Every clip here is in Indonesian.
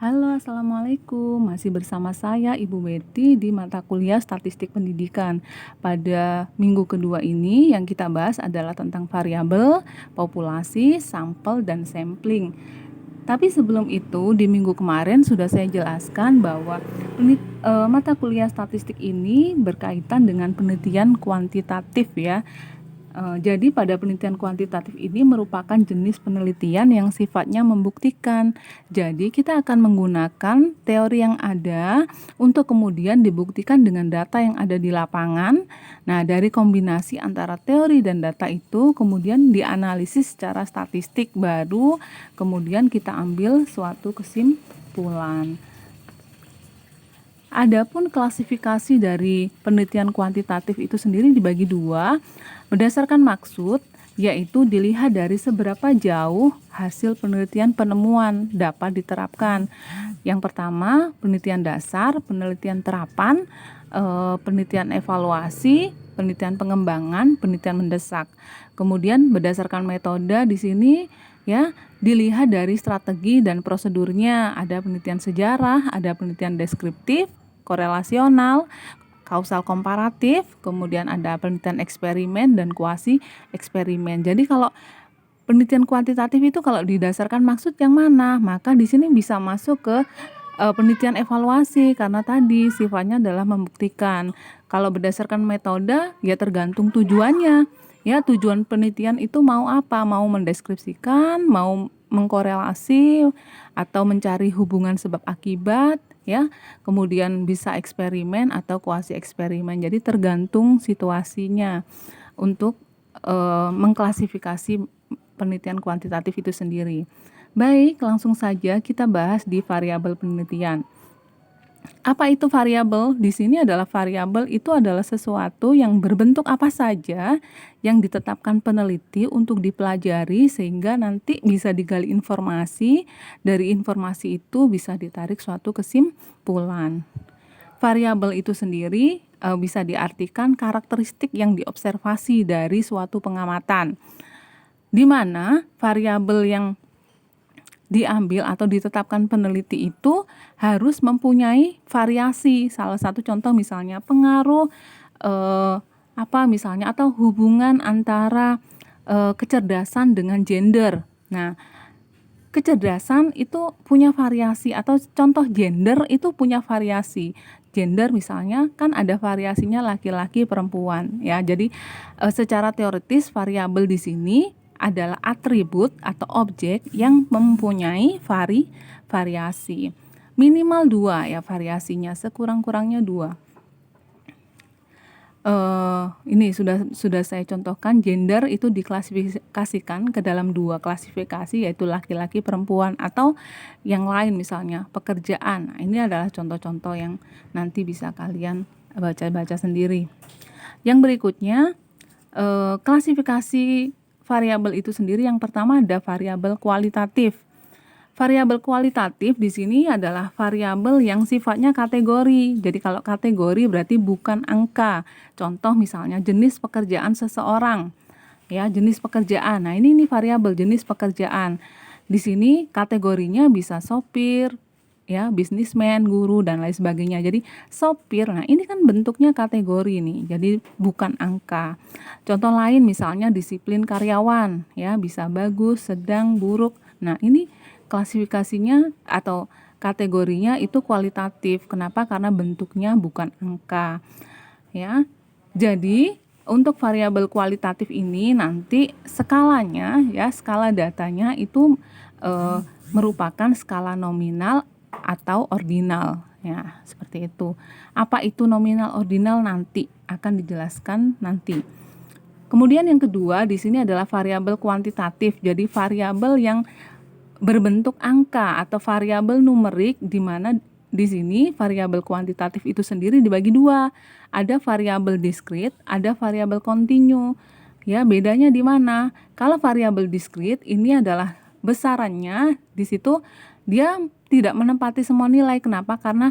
Halo, Assalamualaikum. Masih bersama saya Ibu Betty di mata kuliah Statistik Pendidikan. Pada minggu kedua ini yang kita bahas adalah tentang variabel, populasi, sampel, dan sampling. Tapi sebelum itu, di minggu kemarin sudah saya jelaskan bahwa mata kuliah statistik ini berkaitan dengan penelitian kuantitatif ya. Jadi pada penelitian kuantitatif ini merupakan jenis penelitian yang sifatnya membuktikan. Jadi kita akan menggunakan teori yang ada untuk kemudian dibuktikan dengan data yang ada di lapangan. Nah, dari kombinasi antara teori dan data itu kemudian dianalisis secara statistik, baru kemudian kita ambil suatu kesimpulan. Adapun klasifikasi dari penelitian kuantitatif itu sendiri dibagi dua berdasarkan maksud, yaitu dilihat dari seberapa jauh hasil penelitian penemuan dapat diterapkan. Yang pertama, penelitian dasar, penelitian terapan, penelitian evaluasi, penelitian pengembangan, penelitian mendesak. Kemudian berdasarkan metode di sini ya dilihat dari strategi dan prosedurnya. Ada penelitian sejarah, ada penelitian deskriptif, korelasional, kausal komparatif, kemudian ada penelitian eksperimen dan kuasi eksperimen. Jadi kalau penelitian kuantitatif itu kalau didasarkan maksud yang mana, maka di sini bisa masuk ke penelitian evaluasi karena tadi sifatnya adalah membuktikan. Kalau berdasarkan metode ya tergantung tujuannya. Ya, tujuan penelitian itu mau apa? Mau mendeskripsikan, mau mengkorelasi atau mencari hubungan sebab akibat ya. Kemudian bisa eksperimen atau kuasi eksperimen. Jadi tergantung situasinya untuk mengklasifikasi penelitian kuantitatif itu sendiri. Baik, langsung saja kita bahas di variabel penelitian. Apa itu variabel? Di sini adalah variabel itu adalah sesuatu yang berbentuk apa saja yang ditetapkan peneliti untuk dipelajari sehingga nanti bisa digali informasi, dari informasi itu bisa ditarik suatu kesimpulan. Variabel itu sendiri bisa diartikan karakteristik yang diobservasi dari suatu pengamatan, di mana variabel yang diambil atau ditetapkan peneliti itu harus mempunyai variasi. Salah satu contoh misalnya pengaruh misalnya atau hubungan antara kecerdasan dengan gender. Nah, kecerdasan itu punya variasi atau contoh gender itu punya variasi. Gender misalnya kan ada variasinya laki-laki perempuan ya. Jadi secara teoritis variabel di sini adalah atribut atau objek yang mempunyai variasi. Minimal 2 ya variasinya, sekurang-kurangnya 2. Ini sudah saya contohkan, gender itu diklasifikasikan ke dalam 2 klasifikasi, yaitu laki-laki perempuan atau yang lain misalnya pekerjaan. Nah, ini adalah contoh-contoh yang nanti bisa kalian baca-baca sendiri. Yang berikutnya klasifikasi variabel itu sendiri, yang pertama ada variabel kualitatif. Variabel kualitatif di sini adalah variabel yang sifatnya kategori. Jadi kalau kategori berarti bukan angka. Contoh misalnya jenis pekerjaan seseorang. Ya, jenis pekerjaan. Nah, ini variabel jenis pekerjaan. Di sini kategorinya bisa sopir, ya, bisnismen, guru dan lain sebagainya. Jadi sopir, nah ini kan bentuknya kategori nih, jadi bukan angka. Contoh lain misalnya disiplin karyawan, ya, bisa bagus, sedang, buruk. Nah, ini klasifikasinya atau kategorinya itu kualitatif. Kenapa? Karena bentuknya bukan angka. Ya. Jadi untuk variabel kualitatif ini nanti skalanya ya, skala datanya itu merupakan skala nominal atau ordinal ya, seperti itu. Apa itu nominal ordinal nanti akan dijelaskan nanti. Kemudian yang kedua di sini adalah variabel kuantitatif. Jadi variabel yang berbentuk angka atau variabel numerik, di mana di sini variabel kuantitatif itu sendiri dibagi 2. Ada variabel diskrit, ada variabel kontinu. Ya, bedanya di mana? Kalau variabel diskrit ini adalah besarannya di situ dia tidak menempati semua nilai. Kenapa? Karena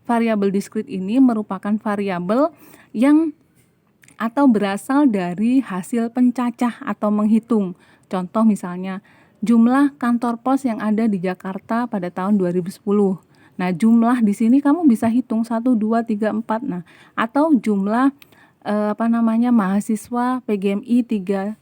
variabel diskrit ini merupakan variabel yang atau berasal dari hasil pencacah atau menghitung. Contoh misalnya jumlah kantor pos yang ada di Jakarta pada tahun 2010. Nah, jumlah di sini kamu bisa hitung 1, 2, 3, 4. Nah, atau jumlah mahasiswa PGMI 3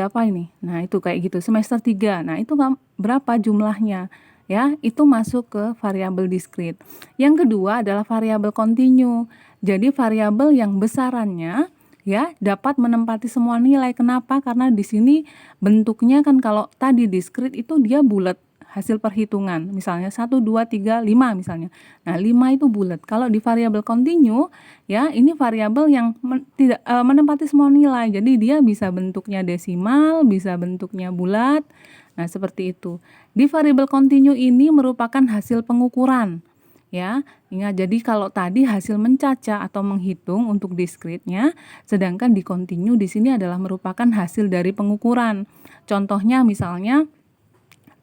apa ini? Nah, itu kayak gitu, semester 3. Nah, itu berapa jumlahnya? Ya, itu masuk ke variabel diskrit. Yang kedua adalah variabel kontinu. Jadi variabel yang besarannya ya dapat menempati semua nilai. Kenapa? Karena di sini bentuknya kan kalau tadi diskrit itu dia bulat hasil perhitungan. Misalnya 1, 2, 3, 5 misalnya. Nah, 5 itu bulat. Kalau di variabel kontinu ya ini variabel yang tidak menempati semua nilai. Jadi dia bisa bentuknya desimal, bisa bentuknya bulat. Nah, seperti itu. Di variabel kontinu ini merupakan hasil pengukuran. Ya, ingat, jadi kalau tadi hasil mencaca atau menghitung untuk diskritnya, sedangkan di kontinu di sini adalah merupakan hasil dari pengukuran. Contohnya misalnya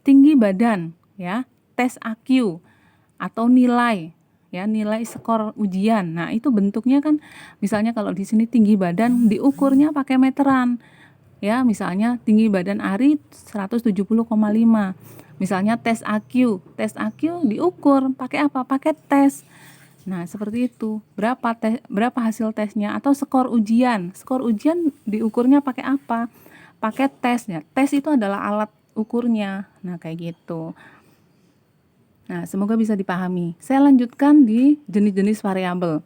tinggi badan, ya, tes IQ atau nilai, ya, nilai skor ujian. Nah, itu bentuknya kan misalnya kalau di sini tinggi badan diukurnya pakai meteran. Ya, misalnya tinggi badan Ari 170,5. Misalnya tes IQ diukur pakai apa? Pakai tes. Nah, seperti itu. Berapa hasil tesnya atau skor ujian? Skor ujian diukurnya pakai apa? Pakai tesnya. Tes itu adalah alat ukurnya. Nah, kayak gitu. Nah, semoga bisa dipahami. Saya lanjutkan di jenis-jenis variabel.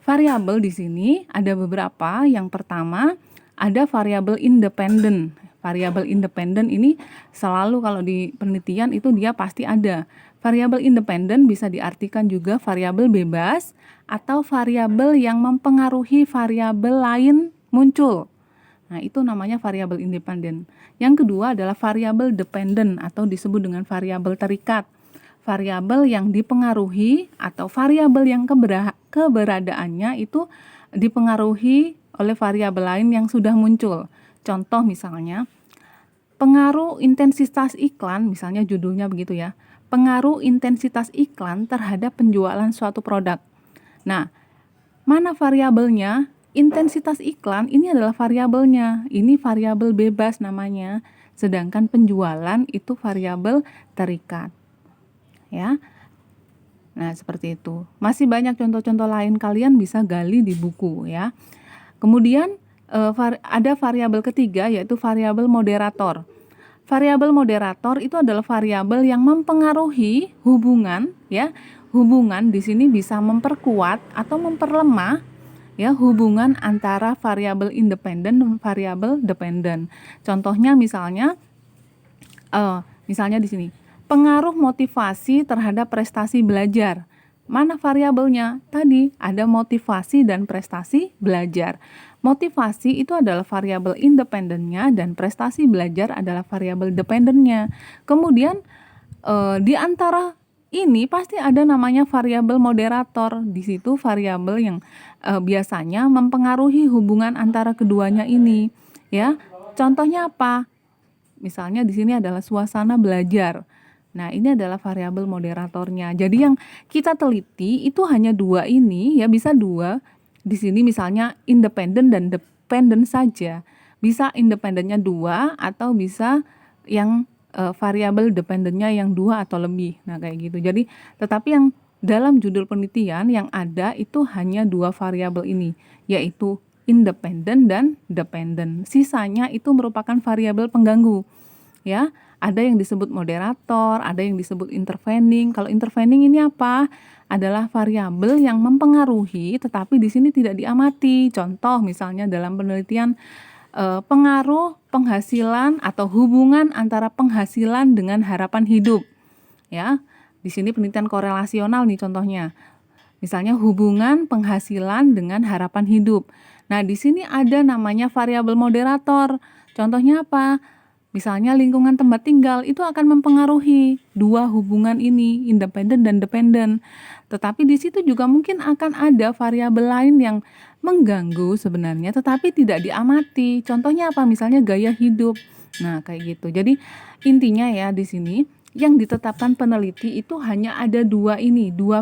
Variabel di sini ada beberapa. Yang pertama ada variabel independen. Variabel independen ini selalu kalau di penelitian itu dia pasti ada. Variabel independen bisa diartikan juga variabel bebas atau variabel yang mempengaruhi variabel lain muncul. Nah, itu namanya variabel independen. Yang kedua adalah variabel dependen atau disebut dengan variabel terikat. Variabel yang dipengaruhi atau variabel yang keberadaannya itu dipengaruhi oleh variabel lain yang sudah muncul. Contoh misalnya, pengaruh intensitas iklan, misalnya judulnya begitu ya, pengaruh intensitas iklan terhadap penjualan suatu produk. Nah, mana variabelnya? Intensitas iklan ini adalah variabelnya, ini variabel bebas namanya, sedangkan penjualan itu variabel terikat. Ya. Nah, seperti itu. Masih banyak contoh-contoh lain, kalian bisa gali di buku ya. Kemudian ada variabel ketiga yaitu variabel moderator. Variabel moderator itu adalah variabel yang mempengaruhi hubungan ya. Hubungan di sini bisa memperkuat atau memperlemah ya hubungan antara variabel independen dan variabel dependen. Contohnya misalnya di sini pengaruh motivasi terhadap prestasi belajar. Mana variabelnya? Tadi ada motivasi dan prestasi belajar. Motivasi itu adalah variabel independennya dan prestasi belajar adalah variabel dependennya. Kemudian di antara ini pasti ada namanya variabel moderator. Di situ variabel yang biasanya mempengaruhi hubungan antara keduanya ini, ya. Contohnya apa? Misalnya di sini adalah suasana belajar. Nah, ini adalah variabel moderatornya. Jadi yang kita teliti itu hanya dua ini, ya bisa dua. Di sini misalnya independen dan dependen saja. Bisa independennya dua atau bisa yang variabel dependennya yang dua atau lebih. Nah, kayak gitu. Jadi, tetapi yang dalam judul penelitian yang ada itu hanya dua variabel ini, yaitu independen dan dependen. Sisanya itu merupakan variabel pengganggu. Ya, ada yang disebut moderator, ada yang disebut intervening. Kalau intervening ini apa? Adalah variabel yang mempengaruhi tetapi di sini tidak diamati. Contoh misalnya dalam penelitian pengaruh penghasilan atau hubungan antara penghasilan dengan harapan hidup. Ya, di sini penelitian korelasional nih contohnya. Misalnya hubungan penghasilan dengan harapan hidup. Nah, di sini ada namanya variabel moderator. Contohnya apa? Misalnya lingkungan tempat tinggal itu akan mempengaruhi dua hubungan ini, independen dan dependen. Tetapi di situ juga mungkin akan ada variabel lain yang mengganggu sebenarnya tetapi tidak diamati. Contohnya apa? Misalnya gaya hidup. Nah, kayak gitu. Jadi intinya ya di sini Yang ditetapkan peneliti itu hanya ada dua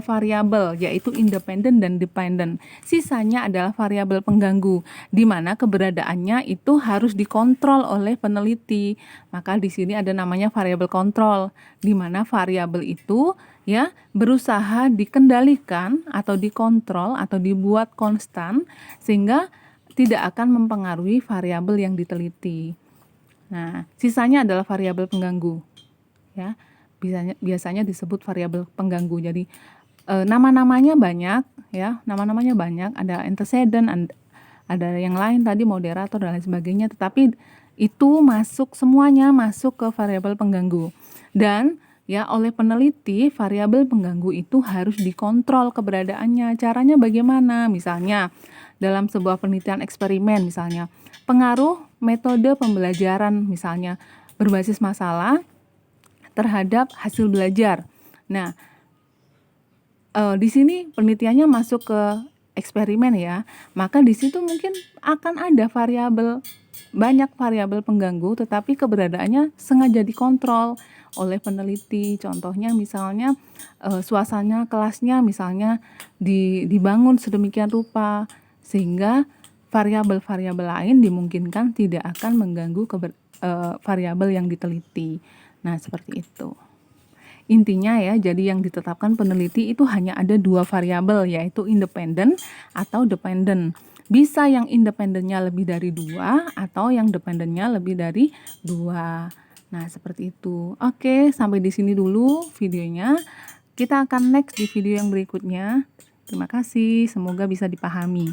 variabel, yaitu independen dan dependent. Sisanya adalah variabel pengganggu, di mana keberadaannya itu harus dikontrol oleh peneliti. Maka di sini ada namanya variabel kontrol, di mana variabel itu ya berusaha dikendalikan atau dikontrol atau dibuat konstan sehingga tidak akan mempengaruhi variabel yang diteliti. Nah, sisanya adalah variabel pengganggu. Ya, biasanya disebut variabel pengganggu. Jadi nama-namanya banyak, ya, nama-namanya banyak. Ada antecedent, ada yang lain tadi moderator dan lain sebagainya. Tetapi itu semuanya masuk ke variabel pengganggu. Dan ya oleh peneliti variabel pengganggu itu harus dikontrol keberadaannya. Caranya bagaimana? Misalnya dalam sebuah penelitian eksperimen, misalnya pengaruh metode pembelajaran, misalnya berbasis masalah terhadap hasil belajar. Nah, di sini penelitiannya masuk ke eksperimen ya, maka di situ mungkin akan ada banyak variabel pengganggu, tetapi keberadaannya sengaja dikontrol oleh peneliti. Contohnya misalnya suasana kelasnya misalnya dibangun sedemikian rupa sehingga variabel-variabel lain dimungkinkan tidak akan mengganggu variabel yang diteliti. Nah, seperti itu. Intinya ya, jadi yang ditetapkan peneliti itu hanya ada dua variabel, yaitu independen atau dependent. Bisa yang independennya lebih dari dua atau yang dependennya lebih dari dua. Nah, seperti itu. Oke, sampai di sini dulu videonya. Kita akan next di video yang berikutnya. Terima kasih, semoga bisa dipahami.